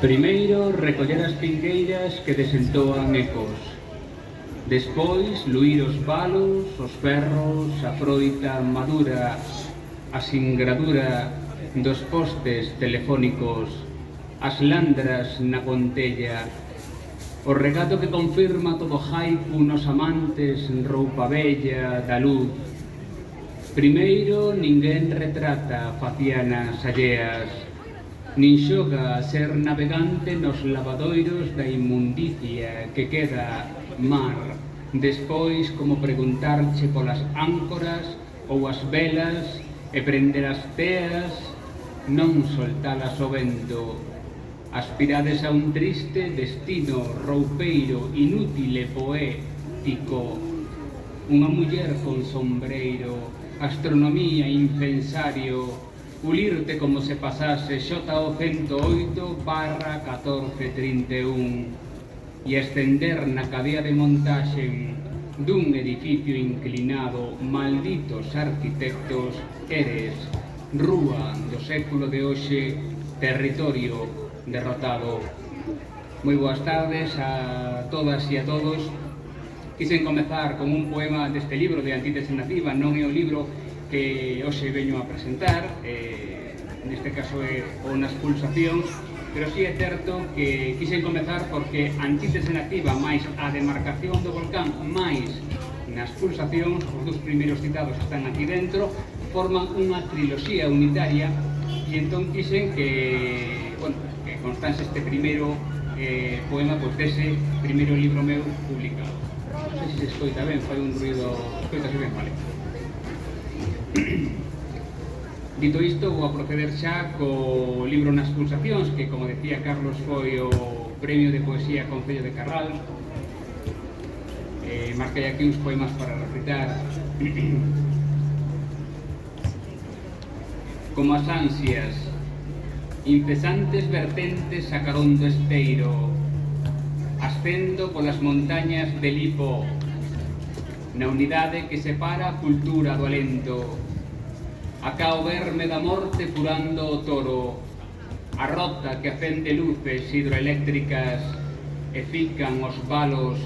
Primeiro, recoller as pingueiras que desentoan ecos. Despois, luir os balos, os ferros, a froita madura, a singradura dos postes telefónicos, as landras na pontella, o regato que confirma todo haiku nos amantes, roupa bella da luz. Primeiro, ninguén retrata facianas alleas, nin xoga a ser navegante nos lavadoiros da inmundicia que queda mar. Despois, como preguntarche polas áncoras ou as velas e prender as teas, non soltalas ao vento. Aspirades a un triste destino roupeiro, inútil e poético. Unha muller con sombreiro, astronomía, incensario, pulirte como se pasase XO 108/1431 e ascender na cadea de montaxe dun edificio inclinado. Malditos arquitectos, eres rúa do século de hoxe, territorio derrotado. Moi boas tardes a todas e a todos. Quixen comezar con un poema deste libro de Antítese Nativa. Non é o libro que hoxe veño a presentar, neste caso é o Nas Pulsacións, pero si é certo que quixen comezar porque Antítese Nativa máis a demarcación do volcán máis Nas Pulsacións, os dos primeiros citados están aquí dentro, forman unha triloxía unitaria e entón quixen que, bueno, que constase este primeiro poema pois dese primeiro libro meu publicado. Non sei se se escoita ben, fai un ruido, escoitase ben, vale. Dito isto, vou a proceder xa co libro Nas Pulsacións, que, como decía Carlos, foi o premio de poesía Concello de Carral. Marquei aquí uns poemas para recitar. Como as ansias, incesantes vertentes sacaron do esteiro, ascendo polas montañas de Lipo, na unidade que separa a cultura do alento. Acá o verme da morte purando o toro, a rota que acende luces hidroeléctricas e fican os balos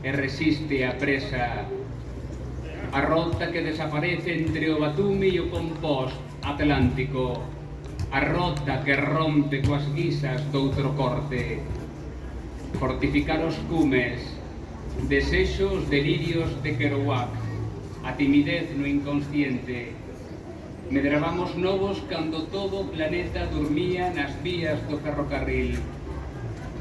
e resiste a presa, a rota que desaparece entre o batume e o compost atlántico, a rota que rompe coas guisas doutro corte. Fortificar os cumes, desexos delirios de Kerouac, a timidez no inconsciente. Medravamos novos cando todo o planeta dormía nas vías do ferrocarril.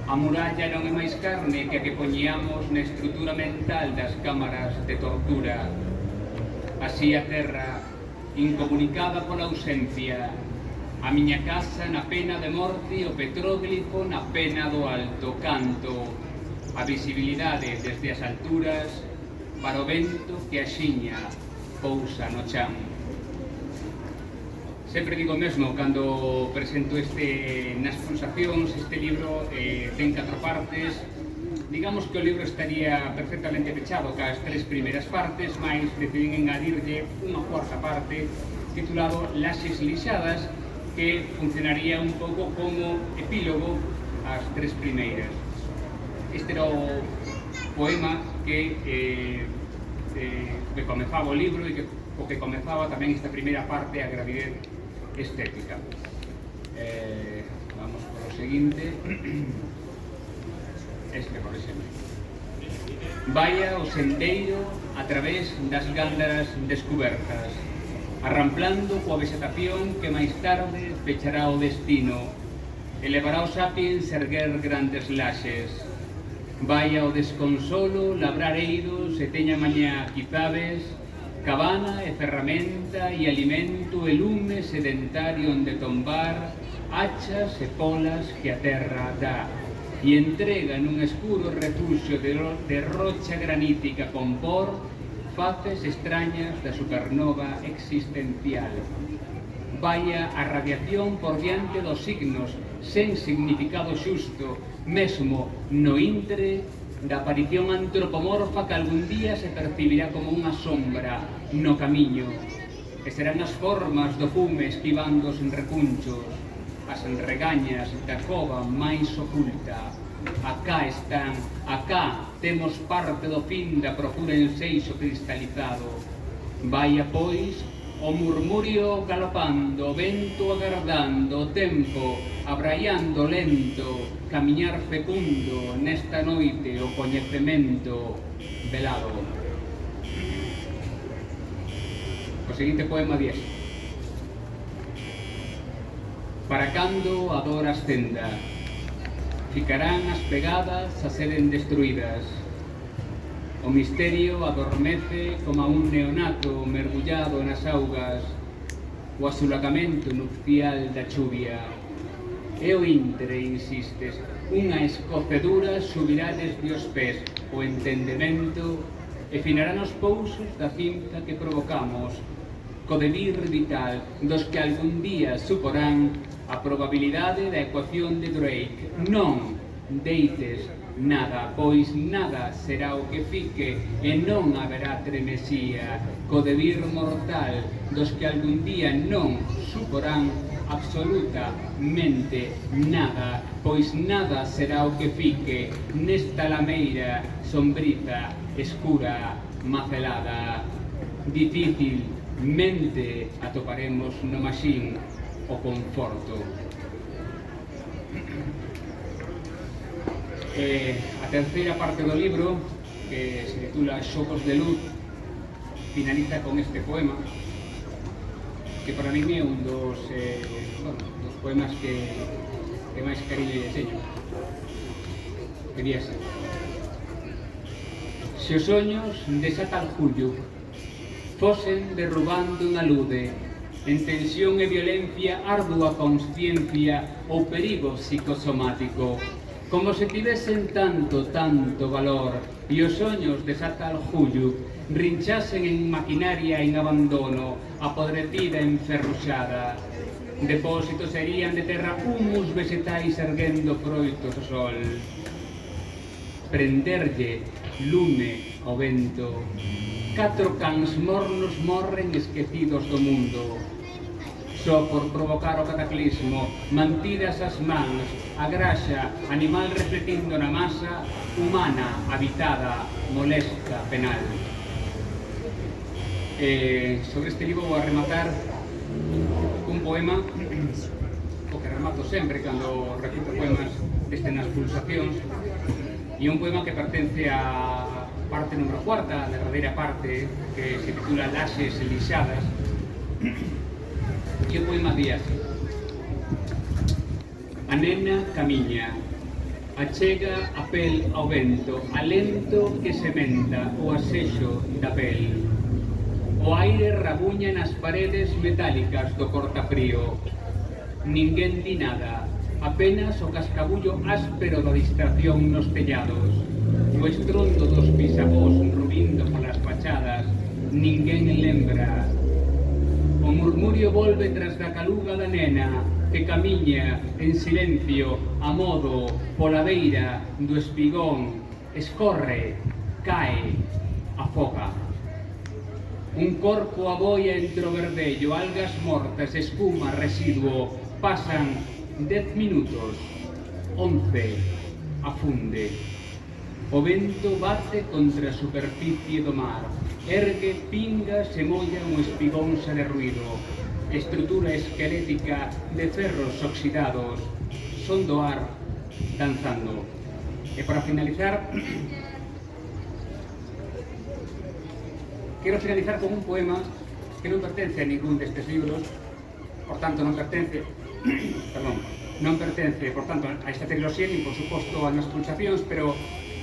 A muralla non é máis carne que a que poñíamos na estrutura mental das cámaras de tortura. Así a terra, incomunicada pola ausencia, a miña casa na pena de morte e o petróglifo na pena do alto canto, a visibilidade desde as alturas para o vento que axiña pousa no chan. Sempre digo mesmo, cando presento Nas Pulsacións, este libro ten 4 partes. Digamos que o libro estaría perfectamente pechado cas 3 primeiras partes, mais decidín engadirlle unha 4ª parte titulado Laxes lixadas, que funcionaría un pouco como epílogo ás 3 primeiras. Este era o poema que comezaba o libro e o que comezaba tamén esta primeira parte, a gravidez estética. Vamos por o seguinte. Por exemplo. Vaya o sendeiro a través das gándaras descubertas, arramplando coa vegetación que máis tarde pechará o destino, elevará o sapiens erguer grandes laxes. Vaya o desconsolo, labrar eidos e teña mañá quizabes, cabana e ferramenta e alimento e lume sedentario onde tombar, hachas e polas que a terra dá, e entrega nun escuro refuxio de rocha granítica con por faces extrañas da supernova existencial. Vaya a radiación por diante dos signos, sen significado xusto, mesmo no intre da aparición antropomorfa que algún día se percibirá como unha sombra no camiño, e serán as formas do fume esquivando os recunchos, as regañas da cova máis oculta. Acá están, acá temos parte do fin da procura enseixo cristalizado. Vaia, pois, o murmurio galopando, o vento agardando, o tempo abraiando lento, camiñar fecundo nesta noite o coñecemento velado. O seguinte poema diz: para cando a dor ascenda, ficarán as pegadas a seren destruídas. O misterio adormece como a un neonato mergullado nas augas, o asulacamento nupcial da chuvia. E o intre, insistes, unha escocedura subirá desde os pés o entendemento e finarán os pousos da cinta que provocamos, co devir vital dos que algún día suporán a probabilidade da ecuación de Drake. Non deites nada, pois nada será o que fique e non haberá tremesía, co devir mortal dos que algún día non suporán absolutamente nada, pois nada será o que fique nesta lameira sombriza, escura, macelada. Difícilmente atoparemos no maxín o conforto. A terceira parte do libro, que se titula Xogos de Luz, finaliza con este poema, que para mí é un dos poemas que máis cariño lle teño. Que di así: se os soños de Satalhuyuk fosen derrubando unha lude en tensión e violencia, ardua consciencia ou perigo psicosomático, como se tivesen tanto valor, e os soños de Satalhuyuk rinchasen en maquinaria en abandono, apodrecida enferruxada. Depósitos serían de terra humus vegetais erguendo froitos ao sol. Prenderlle lume ao vento. 4 cans mornos morren esquecidos do mundo. Só por provocar o cataclismo, mantidas as mans, a graxa, animal refletindo na masa, humana, habitada, molesta, penal. Sobre este libro vou a rematar un poema, o que remato sempre cando repito poemas deste nas pulsacións, e un poema que pertence a parte número 4, a derradeira parte, que se titula Laxes lixadas. E o poema di así: a nena camiña, achega a pel ao vento, alento que sementa o asexo da pel. O aire rabuña nas paredes metálicas do cortafrío. Ninguén di nada, apenas o cascabullo áspero da distracción nos tellados, o estrondo dos bisavós rubindo polas fachadas. Ninguén lembra. O murmurio volve tras da caluga da nena, que camiña en silencio, a modo, pola beira do espigón, escorre, cae, afoga. Un corpo aboia entre o verdello, algas mortas, espuma, residuo. Pasan 10 minutos, 11, afunde. O vento bate contra a superficie do mar, ergue, pinga, se molla un espigón xa de ruido. Estrutura esquelética de ferros oxidados, son do ar danzando. E para finalizar, quero finalizar con un poema que non pertence a ningún destes libros, por tanto non pertence, por tanto, a esta triloxía, nin por suposto a nas pulsacións, pero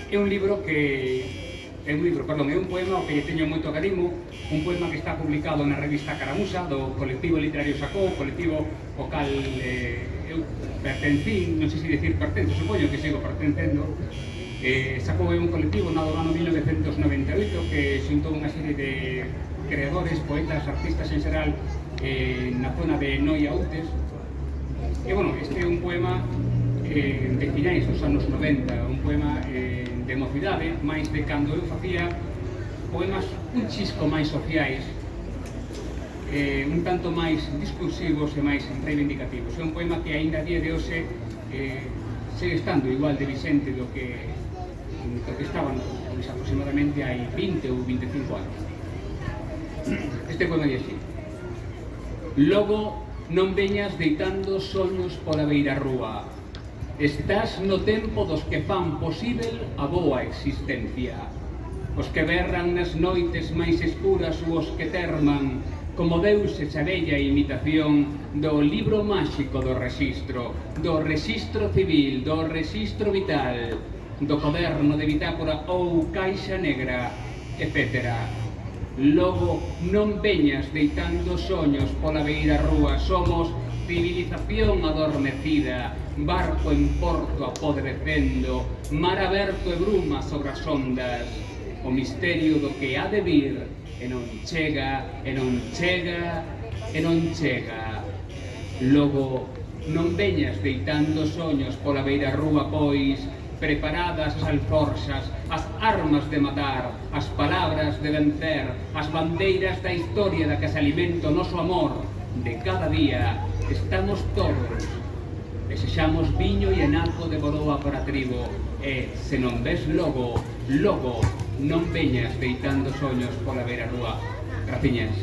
é un libro é un poema que teño moito agarimo, un poema que está publicado na revista Caramusa, do colectivo literario Sacó, colectivo ao cal eu pertencín, non sei se dicir pertenzo, supoño que sigo pertencendo. Sacó é un colectivo nado no ano 1998 que xuntou unha serie de creadores, poetas, artistas en xeral na zona de Noia Utes. E, bueno, este é un poema de finais dos anos 90, un poema de mocidade, máis de cando eu facía poemas un chisco máis sociais, un tanto máis discursivos e máis reivindicativos. É un poema que aínda a día de hoxe segue estando igual de vicente do que estaban aproximadamente hai 20 ou 25 anos. Este poema é así: logo non veñas deitando soños pola beira rúa, estás no tempo dos que fan posíbel a boa existencia, os que berran nas noites máis escuras ou os que terman como deuses a bella imitación do libro máxico do rexistro civil, do rexistro vital, do caderno de bitácora ou caixa negra, etc. Logo non veñas deitando soños pola beira rúa, somos civilización adormecida, barco en porto apodrecendo, mar aberto e bruma sobre as ondas, o misterio do que ha de vir e non chega, e non chega, e non chega. Logo, non veñas deitando soños pola beira rúa, pois, preparadas as alforxas, as armas de matar, as palabras de vencer, as bandeiras da historia da que se alimenta o noso amor de cada día, estamos todos. Desexamos viño e enaco de boroa para trigo, e, se non ves logo, non veñas deitando soños pola beira rúa. Graciñas.